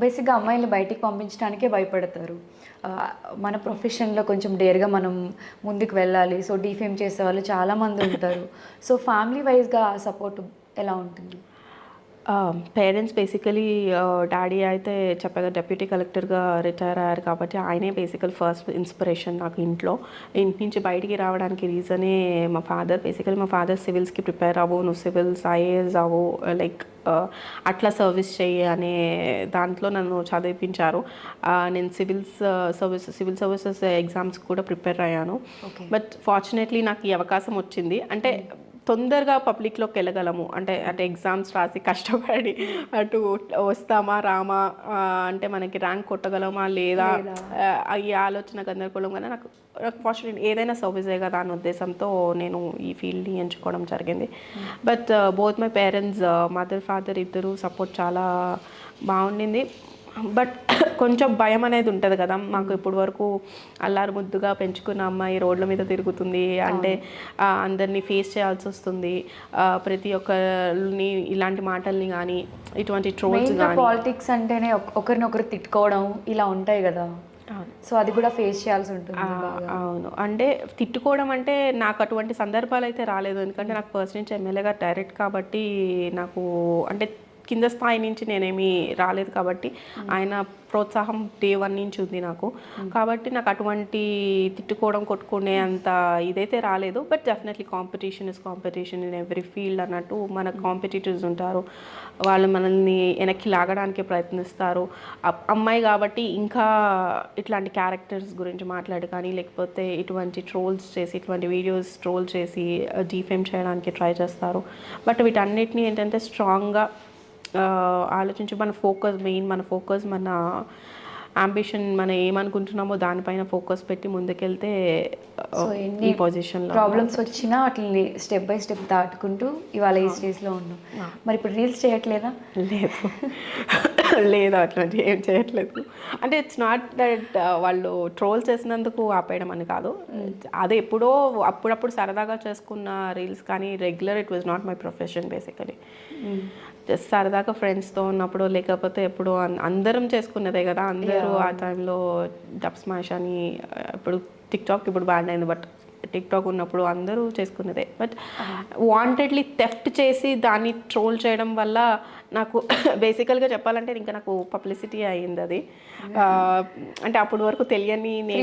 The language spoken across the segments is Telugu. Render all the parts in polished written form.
బేసిక్‌గా అమ్మాయిల్ని బయటికి పంపించడానికే భయపడతారు. మన ప్రొఫెషన్‌లో కొంచెం డేర్‌గా మనం ముందుకు వెళ్ళాలి. సో, డీఫేమ్ చేసేవాళ్ళు చాలామంది ఉంటారు. సో, ఫ్యామిలీ వైస్‌గా సపోర్ట్ ఎలా ఉంటుంది? పేరెంట్స్ బేసికలీ డాడీ అయితే చెప్పగా డెప్యూటీ కలెక్టర్‌గా రిటైర్ అయ్యారు కాబట్టి ఆయనే ఫస్ట్ ఇన్స్పిరేషన్ నాకు ఇంట్లో. ఇంటి నుంచి బయటికి రావడానికి రీజనే మా ఫాదర్ సివిల్స్‌కి ప్రిపేర్ అవ్వు, నువ్వు సివిల్స్, ఐఏఎస్ అవ్వు, లైక్ అట్లా సర్వీస్ చెయ్యి అనే దాంట్లో నన్ను చదివిపించారు. నేను సివిల్ సర్వీసెస్ ఎగ్జామ్స్‌కి కూడా ప్రిపేర్ అయ్యాను. ఓకే. బట్ ఫార్చునేట్లీ నాకు ఈ అవకాశం వచ్చింది. అంటే తొందరగా పబ్లిక్‌లోకి వెళ్ళగలము. అంటే ఎగ్జామ్స్ రాసి కష్టపడి అటు వస్తామా, రామా, అంటే మనకి ర్యాంక్ కొట్టగలమా లేదా, ఈ ఆలోచన గందరగోళం గానే నాకు ఫార్చునేట్ ఏదైనా సర్వీసే కదా అన్న ఉద్దేశంతో నేను ఈ ఫీల్డ్‌ని ఎంచుకోవడం జరిగింది. But both my parents, mother, father ఇద్దరు సపోర్ట్ చాలా బాగుండింది. బట్ కొంచెం భయం అనేది ఉంటుంది కదా, మాకు ఇప్పటి వరకు అల్లారు ముద్దుగా పెంచుకున్న అమ్మాయి రోడ్ల మీద తిరుగుతుంది అంటే అందరినీ ఫేస్ చేయాల్సి వస్తుంది. ప్రతి ఒక్కరిని ఇలాంటి మాటల్ని కానీ ఇటువంటి ట్రోల్స్ కానీ. పాలిటిక్స్ అంటేనే ఒకరినొకరు తిట్టుకోవడం ఇలా ఉంటాయి కదా. సో అది కూడా ఫేస్ చేయాల్సి ఉంటుంది. అవును, అంటే తిట్టుకోవడం అంటే నాకు అటువంటి సందర్భాలు అయితే రాలేదు. ఎందుకంటే నాకు ఫస్ట్ నుంచి ఎమ్మెల్యేగా డైరెక్ట్ కాబట్టి నాకు అంటే కింద స్థాయి నుంచి నేనేమీ రాలేదు కాబట్టి ఆయన ప్రోత్సాహం డే 1 నుంచి ఉంది నాకు. కాబట్టి నాకు అటువంటి తిట్టుకోవడం, కొట్టుకునే అంత ఇదైతే రాలేదు. But definitely competition in every field అన్నట్టు మన కాంపిటీటర్స్ ఉంటారు. వాళ్ళు మనల్ని వెనక్కి లాగడానికి ప్రయత్నిస్తారు. అమ్మాయి కాబట్టి ఇంకా ఇట్లాంటి క్యారెక్టర్స్ గురించి మాట్లాడి కానీ లేకపోతే ఇటువంటి ట్రోల్స్ చేసి, ఇటువంటి వీడియోస్ ట్రోల్ చేసి డీఫేమ్ చేయడానికి ట్రై చేస్తారు. బట్ వీటన్నిటిని ఏంటంటే స్ట్రాంగ్గా ఆలోచించి మన ఫోకస్ మన అంబిషన్, మనం ఏమనుకుంటున్నామో దానిపైన ఫోకస్ పెట్టి ముందుకెళ్తే ఈ పొజిషన్లో ప్రాబ్లమ్స్ వచ్చినా వాటిని స్టెప్ బై స్టెప్ దాటుకుంటూ ఇవాళ ఈ స్టేజ్లో ఉన్నాం. మరి ఇప్పుడు రీల్స్ చేయట్లేదా? లేదు అట్లాంటి ఏం చేయట్లేదు. అంటే ఇట్స్ నాట్ దట్ వాళ్ళు ట్రోల్ చేసినందుకు ఆపేయడం అని కాదు. అదే ఎప్పుడో అప్పుడప్పుడు సరదాగా చేసుకున్న రీల్స్ కానీ regular it was not my profession basically. Just సరదాగా ఫ్రెండ్స్తో ఉన్నప్పుడు లేకపోతే ఎప్పుడు అందరం చేసుకున్నదే కదా. అందరూ ఆ టైంలో డబ్ స్మాష్ అని, ఇప్పుడు టిక్టాక్ ఇప్పుడు బ్యాన్ అయింది బట్ టిక్టాక్ ఉన్నప్పుడు అందరూ చేసుకున్నదే. బట్ వాంటెడ్లీ థెఫ్ట్ చేసి దాన్ని ట్రోల్ చేయడం వల్ల నాకు బేసికల్గా చెప్పాలంటే ఇంకా నాకు పబ్లిసిటీ అయ్యింది అది. అంటే అప్పటి వరకు తెలియని నేను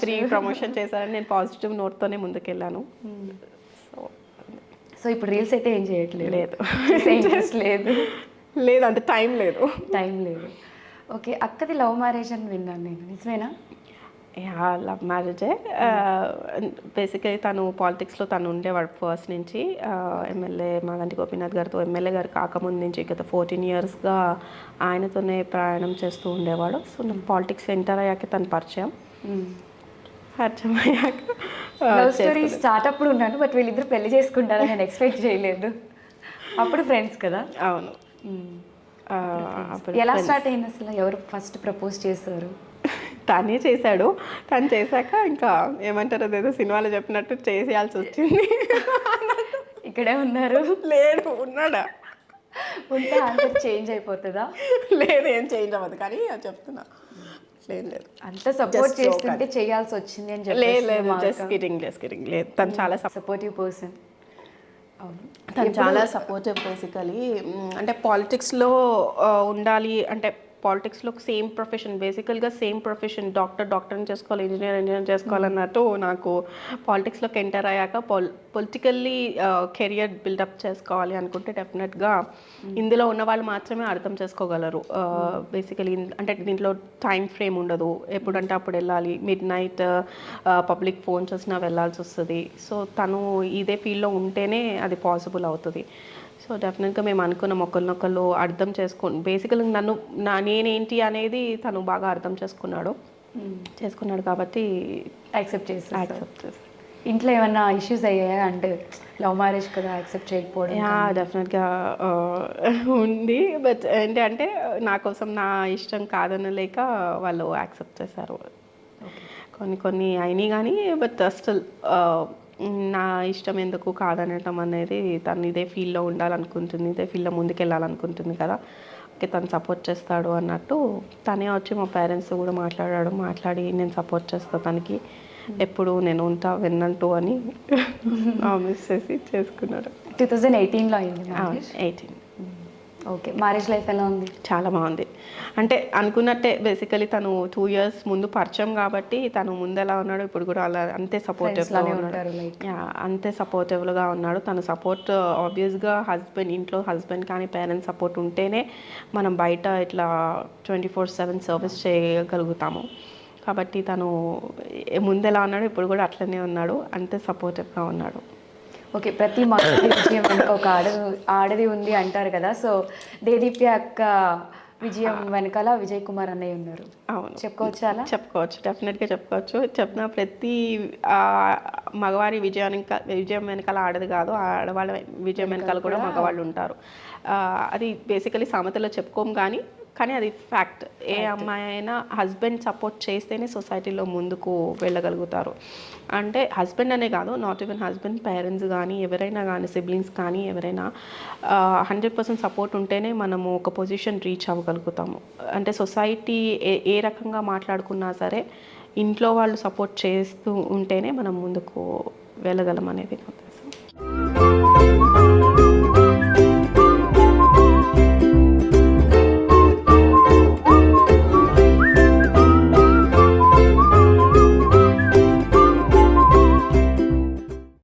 ఫ్రీ ప్రమోషన్ చేశారని నేను పాజిటివ్ నోట్తోనే ముందుకెళ్ళాను. సో ఇప్పుడు రీల్స్ అయితే ఏం చేయట్లేదు? లేదు, ఇంట్రెస్ట్ లేదు. లేదు, అంత టైం లేదు. ఓకే, అక్కది లవ్ మ్యారేజ్ అని విన్నాను నేను, నిజమేనా? లవ్ మ్యారేజే. బేసికలీ తను పాలిటిక్స్లో తను ఉండేవాడు ఫస్ట్ నుంచి. ఎమ్మెల్యే మాగంటి గోపీనాథ్ గారితో ఎమ్మెల్యే గారు కాకముందు నుంచి గత 14 yearsగా ఆయనతోనే ప్రయాణం చేస్తూ ఉండేవాడు. సో నాకు పాలిటిక్స్ ఎంటర్ అయ్యాక తను పరిచయం అయ్యాక లవ్ స్టోరీ స్టార్ట్ అప్పుడు ఉన్నాను, బట్ వీళ్ళిద్దరు పెళ్లి చేసుకుంటారని నేను ఎక్స్పెక్ట్ చేయలేదు. అప్పుడు ఫ్రెండ్స్ కదా? అవును. ఎలా స్టార్ట్ అయింది అసలు? ఎవరు ఫస్ట్ ప్రపోజ్ చేశారు? తనే చేశాడు. తను చేశాక ఇంకా ఏమంటారు, అదేదో సినిమాలో చెప్పినట్టు చేసేయాల్సి వచ్చింది. ఇక్కడే ఉన్నారు? లేడు, ఉన్నాడా? ఉంటే ఆన్సర్ చేంజ్ అయిపోతుందా? లేదు, ఏం చేంజ్ అవ్వదు, కానీ చెప్తున్నా లేదు అంత సపోర్ట్ చేస్తుంటే చేయాల్సి వచ్చింది అని చెప్పి. లేదు, జస్ట్ కిడింగ్. లేదు, తను చాలా సపోర్టివ్ పర్సన్. తను చాలా సపోర్టివ్ బేసికలీ. అంటే పాలిటిక్స్లో ఉండాలి అంటే పాలిటిక్స్లో సేమ్ ప్రొఫెషన్, బేసికల్గా సేమ్ ప్రొఫెషన్, డాక్టర్ని చేసుకోవాలి, ఇంజనీర్ చేసుకోవాలన్నట్టు నాకు పాలిటిక్స్లోకి ఎంటర్ అయ్యాక పొలిటికల్లీ కెరియర్ బిల్డప్ చేసుకోవాలి అనుకుంటే డెఫినెట్గా ఇందులో ఉన్న వాళ్ళు మాత్రమే అర్థం చేసుకోగలరు. బేసికలీ అంటే దీంట్లో టైం ఫ్రేమ్ ఉండదు, ఎప్పుడంటే అప్పుడు వెళ్ళాలి, మిడ్ నైట్ పబ్లిక్ ఫోన్స్ వచ్చినా వెళ్ళాల్సి వస్తుంది. సో తను ఇదే ఫీల్డ్లో ఉంటేనే అది పాసిబుల్ అవుతుంది. సో డెఫినెట్గా మేము అనుకున్నాం ఒకరినొకళ్ళు అర్థం బేసికల్గా నేనేంటి అనేది తను బాగా అర్థం చేసుకున్నాడు కాబట్టి యాక్సెప్ట్ చేసి. ఇంట్లో ఏమన్నా ఇష్యూస్ అయ్యాయా? అంటే లవ్ మ్యారేజ్ కదా, యాక్సెప్ట్ చేయకపోవడం? డెఫినెట్గా ఉంది. బట్ ఏంటంటే నా కోసం నా ఇష్టం కాదనలేక వాళ్ళు యాక్సెప్ట్ చేశారు. కొన్ని అయినాయి కానీ బట్ స్టిల్ నా ఇష్టం ఎందుకు కాదనటం అనేది, తను ఇదే ఫీల్డ్లో ఉండాలనుకుంటుంది, ఇదే ఫీల్డ్లో ముందుకెళ్ళాలనుకుంటుంది కదా. తను సపోర్ట్ చేస్తాడు అన్నట్టు తనే వచ్చి మా పేరెంట్స్ కూడా మాట్లాడి నేను సపోర్ట్ చేస్తా తనకి, ఎప్పుడు నేను ఉంటా విన్నంటూ అని ప్రామిస్ చేసి చేసుకున్నాడు. 2018లో అయింది మ్యారేజ్. 18. ఓకే, మ్యారేజ్ లైఫ్ ఎలా ఉంది? చాలా బాగుంది. అంటే అనుకున్నట్టే బేసికలీ తను 2 years ముందు పరిచయం కాబట్టి తను ముందు ఎలా ఉన్నాడు ఇప్పుడు కూడా అలా అంతే సపోర్టివ్గా ఉంటారు లైక్. అంతే సపోర్టివ్గా ఉన్నాడు. తన సపోర్ట్ ఆబ్వియస్గా ఇంట్లో హస్బెండ్ కానీ పేరెంట్స్ సపోర్ట్ ఉంటేనే మనం బయట ఇట్లా 24/7 సర్వీస్ చేయగలుగుతాము. కాబట్టి తను ముందు ఎలా ఉన్నాడు ఇప్పుడు కూడా అట్లనే ఉన్నాడు, అంతే సపోర్టివ్గా ఉన్నాడు. ఓకే, ప్రతి మగవాడి విజయం వెనుక ఒక ఆడది ఉంది అంటారు కదా. సో దేదీప్య అక్క విజయం వెనకాల విజయ్ కుమార్ అన్నయ్య ఉన్నారు. అవును, చెప్పుకోవచ్చు, అలా చెప్పుకోవచ్చు, డెఫినెట్గా చెప్పుకోవచ్చు. చెప్పిన ప్రతి మగవారి విజయం వెనకాల ఆడది కాదు, ఆడవాళ్ళ విజయం వెనకాల కూడా మగవాళ్ళు ఉంటారు. అది బేసికలీ సామెతలో చెప్పుకోము కానీ అది ఫ్యాక్ట్. ఏ అమ్మాయి అయినా హస్బెండ్ సపోర్ట్ చేస్తేనే సొసైటీలో ముందుకు వెళ్ళగలుగుతారు. అంటే హస్బెండ్ అనే కాదు, నాట్ ఈవెన్ హస్బెండ్, పేరెంట్స్ కానీ ఎవరైనా కానీ సిబ్లింగ్స్ కానీ ఎవరైనా 100% సపోర్ట్ ఉంటేనే మనము ఒక పొజిషన్ రీచ్ అవ్వగలుగుతాము. అంటే సొసైటీ ఏ రకంగా మాట్లాడుకున్నా సరే ఇంట్లో వాళ్ళు సపోర్ట్ చేస్తూ ఉంటేనే మనం ముందుకు వెళ్ళగలం అనేది.